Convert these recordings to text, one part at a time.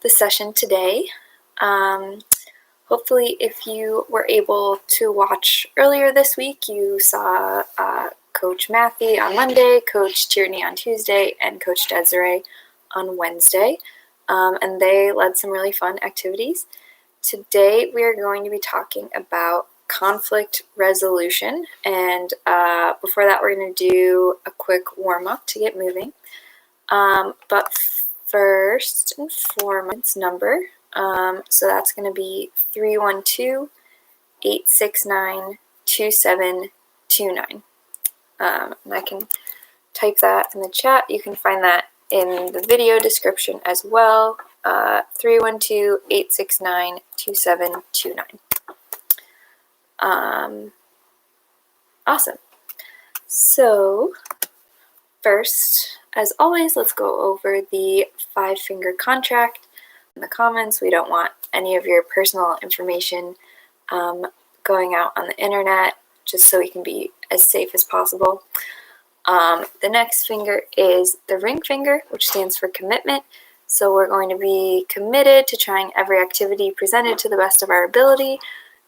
the session today. Hopefully, if you were able to watch earlier this week, you saw Coach Matthew on Monday, Coach Tierney on Tuesday, and Coach Desiree on Wednesday. And they led some really fun activities. Today, we are going to be talking about conflict resolution. And before that, we're going to do a quick warm-up to get moving. But first and foremost, number. So that's going to be 312-869-2729. And I can type that in the chat. You can find that in the video description as well. 312-869-2729. Awesome. So first, as always, let's go over the 5-finger contract. In the comments, we don't want any of your personal information going out on the internet, just so we can be as safe as possible. The next finger is the ring finger, which stands for commitment. So we're going to be committed to trying every activity presented to the best of our ability.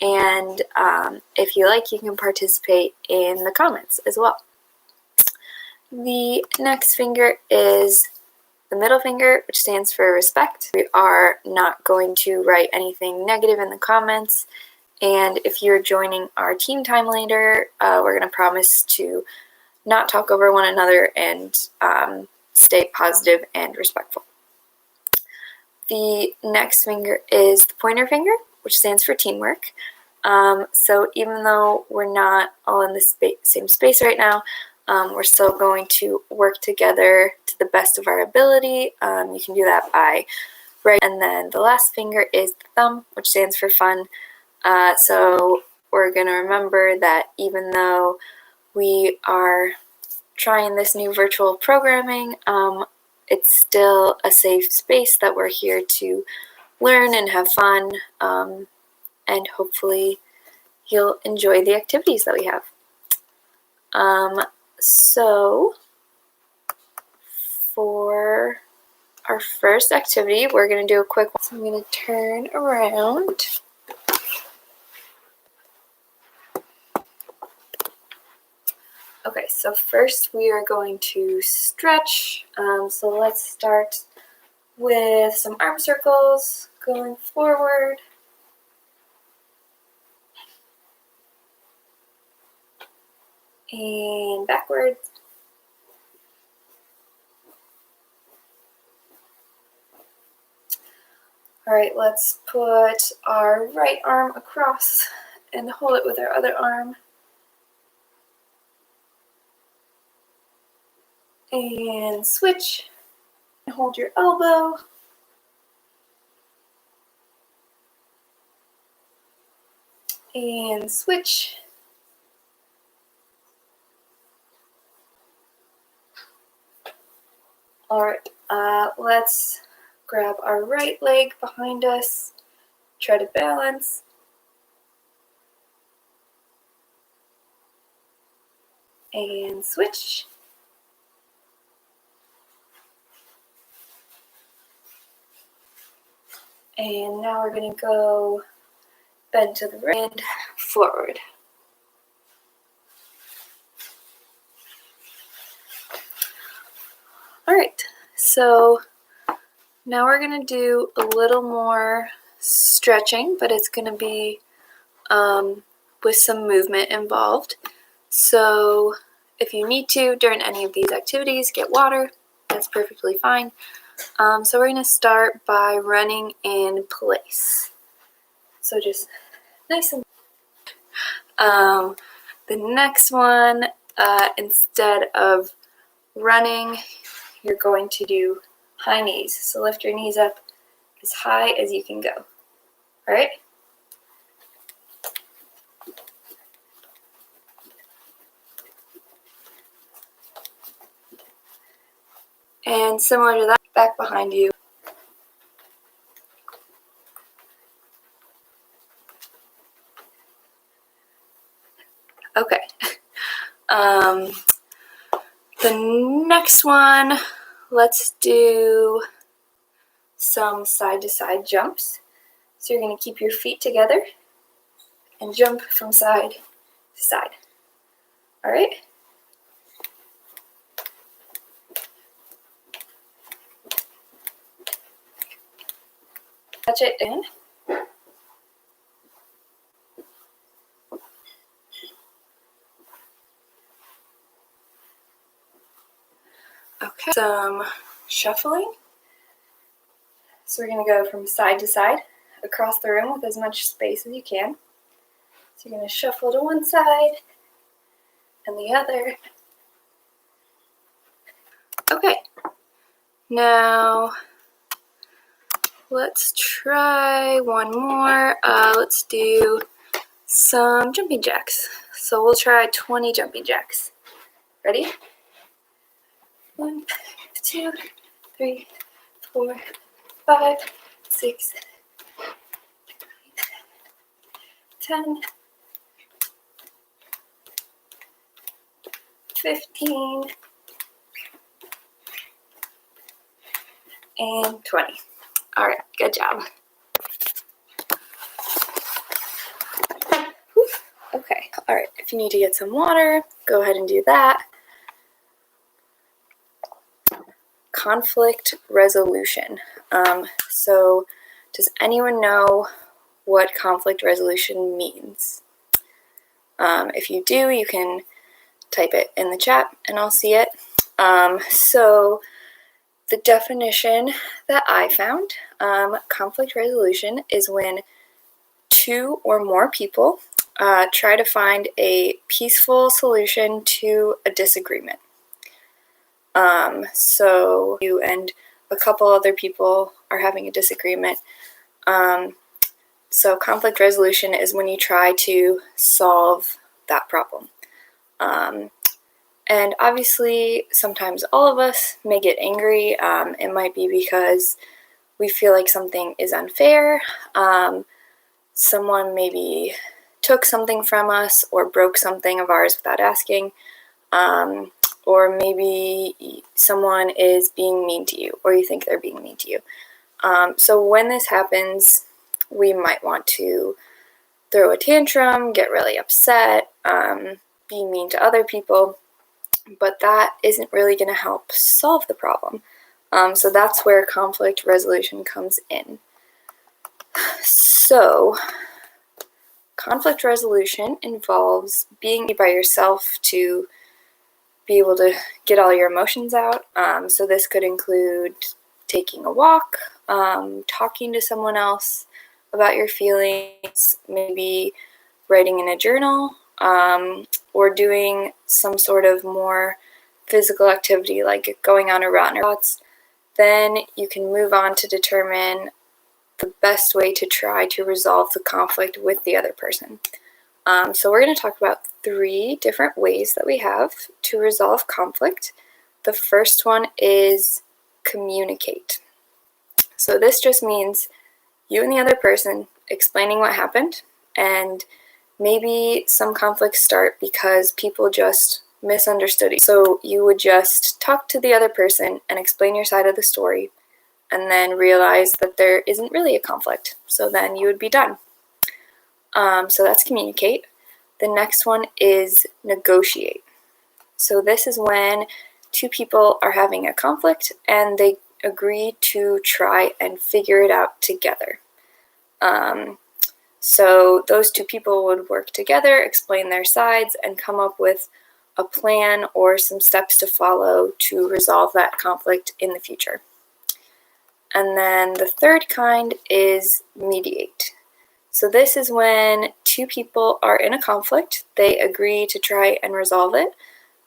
And if you like, you can participate in the comments as well. The next finger is the middle finger, which stands for respect. We are not going to write anything negative in the comments. And if you're joining our team time later, we're going to promise to not talk over one another and stay positive and respectful. The next finger is the pointer finger, which stands for teamwork. So even though we're not all in the same space right now, we're still going to work together to the best of our ability. You can do that by right. And then the last finger is the thumb, which stands for fun. So we're going to remember that even though we are trying this new virtual programming, it's still a safe space that we're here to learn and have fun. And hopefully you'll enjoy the activities that we have. So for our first activity, we're going to do a quick one. So I'm going to turn around. Okay, so first we are going to stretch. So let's start with some arm circles going forward. And backwards. All right, let's put our right arm across and hold it with our other arm. And switch. And hold your elbow. And switch. All right, let's grab our right leg behind us, try to balance. And switch. And now we're going to go bend to the right and forward. All right, so now we're going to do a little more stretching, but it's going to be with some movement involved. So if you need to, during any of these activities, get water. That's perfectly fine. So we're going to start by running in place. So just nice and the next one, instead of running, you're going to do high knees. So lift your knees up as high as you can go. All right? And similar to that, back behind you. Okay. The next one, let's do some side-to-side jumps. So you're going to keep your feet together and jump from side to side. All right? Touch it in. Okay, some shuffling. So we're going to go from side to side across the room with as much space as you can. So you're going to shuffle to one side and the other. Okay, now let's try one more. Let's do some jumping jacks. So we'll try 20 jumping jacks. Ready? 1, 2, 3, 4, 5, 6, 10, 15, and 20. All right, good job. Okay, all right, if you need to get some water, go ahead and do that. Conflict resolution. So does anyone know what conflict resolution means? If you do, you can type it in the chat and I'll see it. So the definition that I found, conflict resolution is when two or more people try to find a peaceful solution to a disagreement. So you and a couple other people are having a disagreement. So conflict resolution is when you try to solve that problem. And obviously, sometimes all of us may get angry. It might be because we feel like something is unfair. Someone maybe took something from us or broke something of ours without asking. Or maybe someone is being mean to you, or you think they're being mean to you. So when this happens, we might want to throw a tantrum, get really upset, be mean to other people, but that isn't really going to help solve the problem. So that's where conflict resolution comes in. So conflict resolution involves being by yourself to be able to get all your emotions out. So this could include taking a walk, talking to someone else about your feelings, maybe writing in a journal, or doing some sort of more physical activity like going on a run or thoughts. Then you can move on to determine the best way to try to resolve the conflict with the other person. So we're going to talk about 3 different ways that we have to resolve conflict. The first one is communicate. So this just means you and the other person explaining what happened, and maybe some conflicts start because people just misunderstood you. So you would just talk to the other person and explain your side of the story, and then realize that there isn't really a conflict. So then you would be done. So that's communicate. The next one is negotiate. So this is when 2 people are having a conflict and they agree to try and figure it out together. So those 2 people would work together, explain their sides, and come up with a plan or some steps to follow to resolve that conflict in the future. And then the third kind is mediate. So this is when 2 people are in a conflict, they agree to try and resolve it,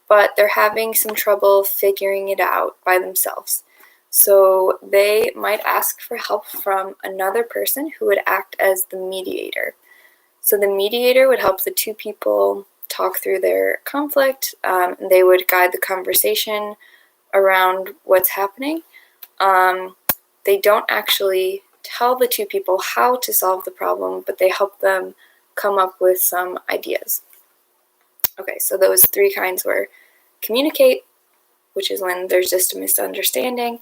but they're having some trouble figuring it out by themselves. So they might ask for help from another person who would act as the mediator. So the mediator would help the 2 people talk through their conflict, and they would guide the conversation around what's happening. They don't actually tell the 2 people how to solve the problem, but they help them come up with some ideas. Okay, so those 3 kinds were communicate, which is when there's just a misunderstanding,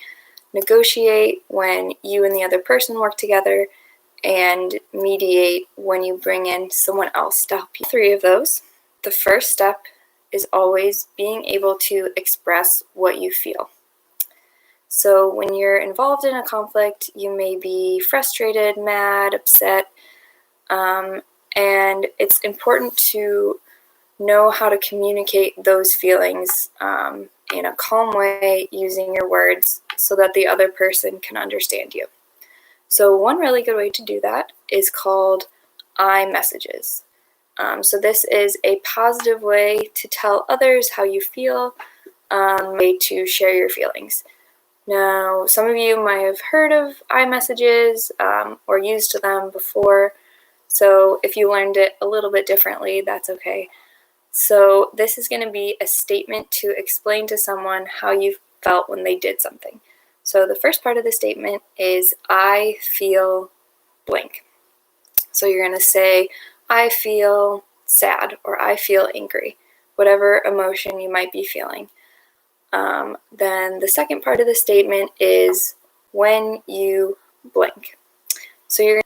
negotiate when you and the other person work together, and mediate when you bring in someone else to help you. 3 of those. The first step is always being able to express what you feel. So when you're involved in a conflict, you may be frustrated, mad, upset, and it's important to know how to communicate those feelings in a calm way using your words so that the other person can understand you. So one really good way to do that is called I messages. So this is a positive way to tell others how you feel, way to share your feelings. Now, some of you might have heard of iMessages or used them before, so if you learned it a little bit differently, that's okay. So this is going to be a statement to explain to someone how you felt when they did something. So the first part of the statement is I feel blank. So you're going to say I feel sad or I feel angry, whatever emotion you might be feeling. Then the second part of the statement is when you blank. So you're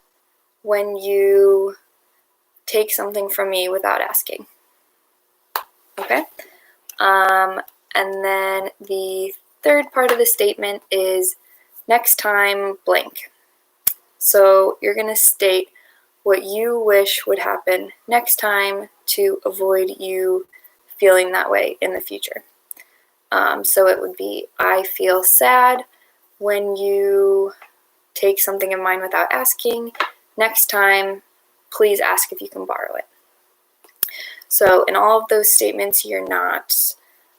when you take something from me without asking. Okay? And then the third part of the statement is next time blank. So you're going to state what you wish would happen next time to avoid you feeling that way in the future. So it would be, I feel sad when you take something of mine without asking. Next time, please ask if you can borrow it. So in all of those statements, you're not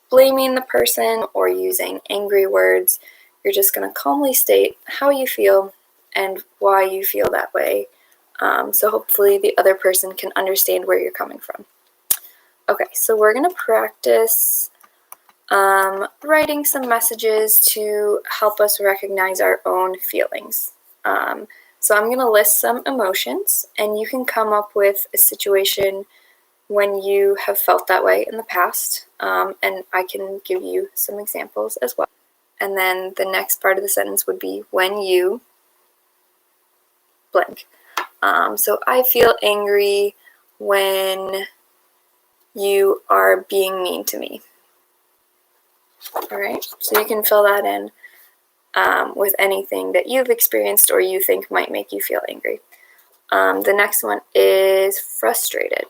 blaming the person or using angry words. You're just going to calmly state how you feel and why you feel that way. So hopefully the other person can understand where you're coming from. Okay, so we're going to practice writing some messages to help us recognize our own feelings. So I'm going to list some emotions, and you can come up with a situation when you have felt that way in the past, and I can give you some examples as well. And then the next part of the sentence would be when you blank. So I feel angry when you are being mean to me. All right, so you can fill that in with anything that you've experienced or you think might make you feel angry. The next one is frustrated.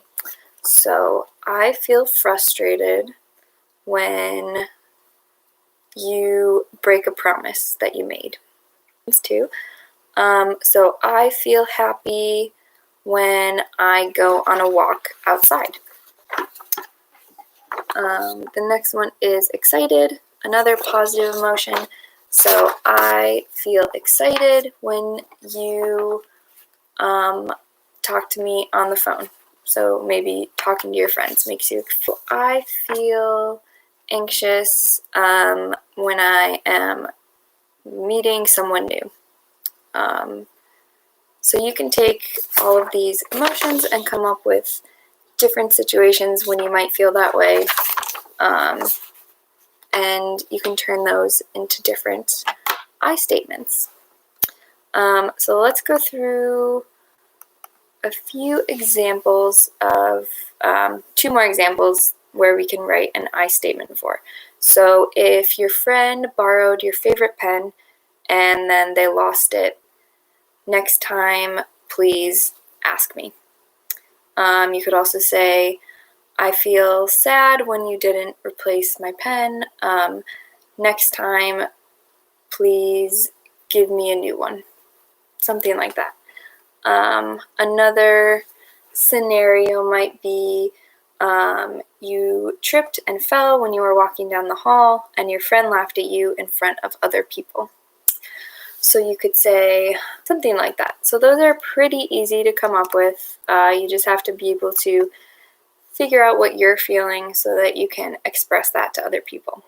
So I feel frustrated when you break a promise that you made. Too. So I feel happy when I go on a walk outside. The next one is excited, another positive emotion. So I feel excited when you talk to me on the phone. So maybe talking to your friends makes you feel. I feel anxious when I am meeting someone new. So you can take all of these emotions and come up with different situations when you might feel that way, and you can turn those into different I statements. So let's go through a few examples of 2 more examples where we can write an I statement for. So if your friend borrowed your favorite pen and then they lost it, next time, please ask me. You could also say, I feel sad when you didn't replace my pen. Next time, please give me a new one. Something like that. Another scenario might be you tripped and fell when you were walking down the hall and your friend laughed at you in front of other people. So you could say something like that. So those are pretty easy to come up with. You just have to be able to figure out what you're feeling so that you can express that to other people.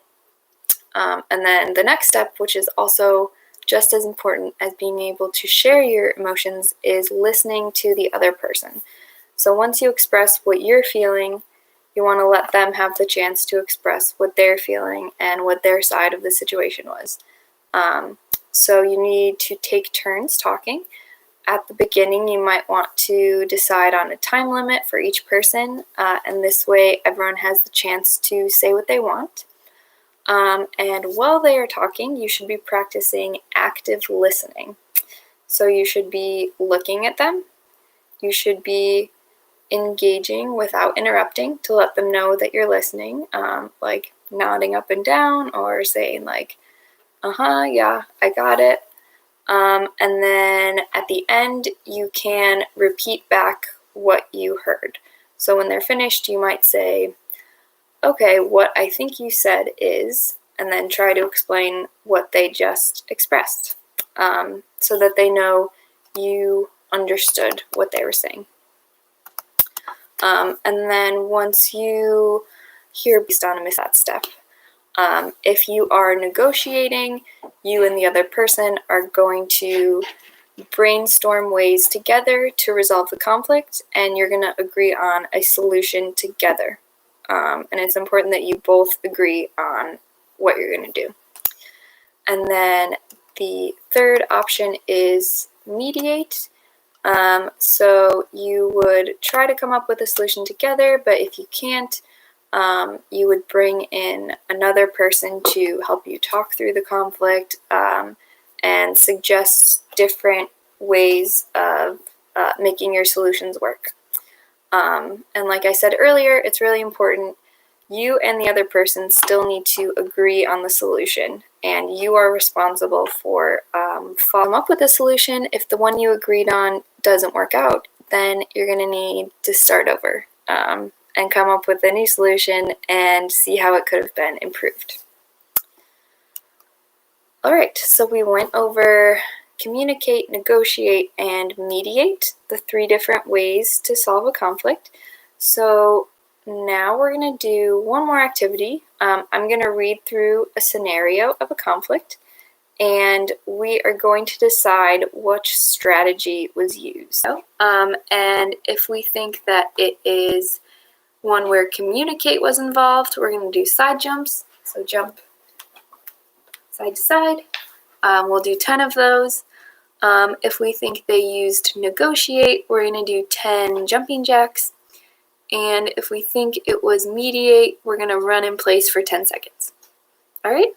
And then the next step, which is also just as important as being able to share your emotions, is listening to the other person. So once you express what you're feeling, you want to let them have the chance to express what they're feeling and what their side of the situation was. So you need to take turns talking. At the beginning, you might want to decide on a time limit for each person, and this way everyone has the chance to say what they want. And while they are talking, you should be practicing active listening. So you should be looking at them. You should be engaging without interrupting to let them know that you're listening, like nodding up and down or saying like, yeah, I got it. And then at the end, you can repeat back what you heard. So when they're finished, you might say, okay, what I think you said is, and then try to explain what they just expressed, so that they know you understood what they were saying. And then once you hear based on that step, if you are negotiating, you and the other person are going to brainstorm ways together to resolve the conflict, and you're going to agree on a solution together. And it's important that you both agree on what you're going to do. And then the third option is mediate. So you would try to come up with a solution together, but if you can't, you would bring in another person to help you talk through the conflict, and suggest different ways of making your solutions work. And like I said earlier, it's really important. You and the other person still need to agree on the solution, and you are responsible for following up with a solution. If the one you agreed on doesn't work out, then you're going to need to start over and come up with a new solution and see how it could have been improved. All right, so we went over communicate, negotiate, and mediate, the 3 different ways to solve a conflict. So now we're going to do one more activity. I'm going to read through a scenario of a conflict, and we are going to decide which strategy was used. And if we think that it is one where communicate was involved, we're going to do side jumps. So jump side to side. We'll do 10 of those. If we think they used negotiate, we're going to do 10 jumping jacks. And if we think it was mediate, we're going to run in place for 10 seconds. All right?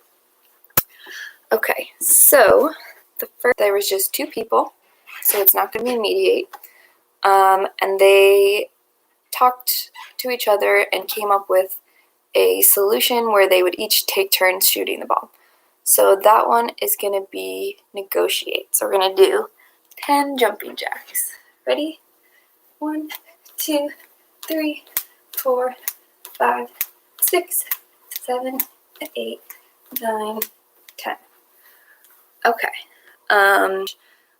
Okay, so there was just 2 people, so it's not going to be mediate. And they talked to each other and came up with a solution where they would each take turns shooting the ball. So that one is going to be negotiate. So we're going to do 10 jumping jacks. Ready? 1, 2, 3, 4, 5, 6, 7, 8, 9, 10. Okay.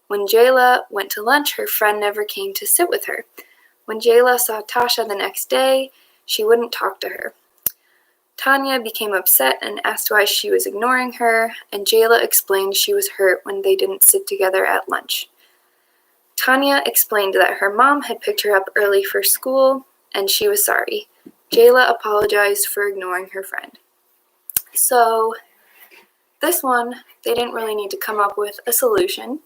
When Jayla went to lunch, her friend never came to sit with her. When Jayla saw Tasha the next day, she wouldn't talk to her. Tanya became upset and asked why she was ignoring her, and Jayla explained she was hurt when they didn't sit together at lunch. Tanya explained that her mom had picked her up early for school, and she was sorry. Jayla apologized for ignoring her friend. So this one, they didn't really need to come up with a solution.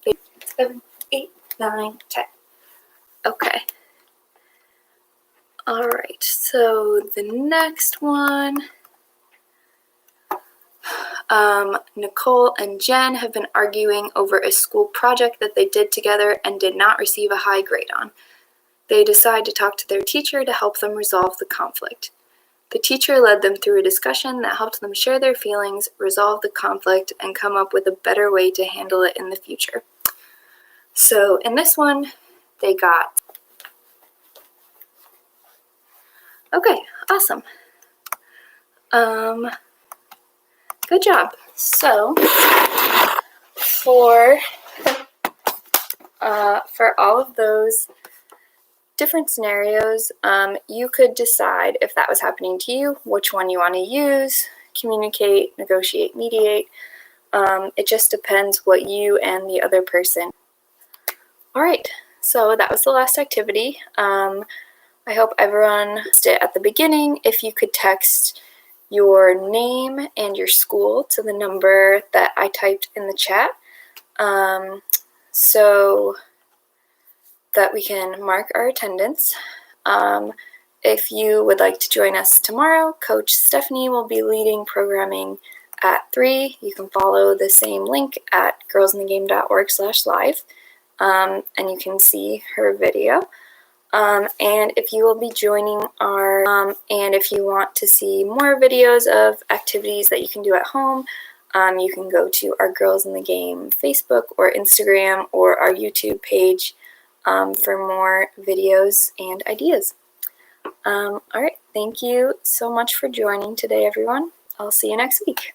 7, 8, 9, 10. Okay. All right, so the next one, Nicole and Jen have been arguing over a school project that they did together and did not receive a high grade on. They decide to talk to their teacher to help them resolve the conflict. The teacher led them through a discussion that helped them share their feelings, resolve the conflict, and come up with a better way to handle it in the future. So in this one, they got... Okay, awesome. Good job. So for all of those different scenarios, you could decide if that was happening to you, which one you want to use, communicate, negotiate, mediate. It just depends what you and the other person. All right, so that was the last activity. I hope everyone did at the beginning. If you could text your name and your school to the number that I typed in the chat, so that we can mark our attendance. If you would like to join us tomorrow, Coach Stephanie will be leading programming at 3. You can follow the same link at girlsinthegame.org/live, and you can see her video. And if you will be joining and if you want to see more videos of activities that you can do at home, you can go to our Girls in the Game Facebook or Instagram or our YouTube page for more videos and ideas. All right, thank you so much for joining today, everyone. I'll see you next week.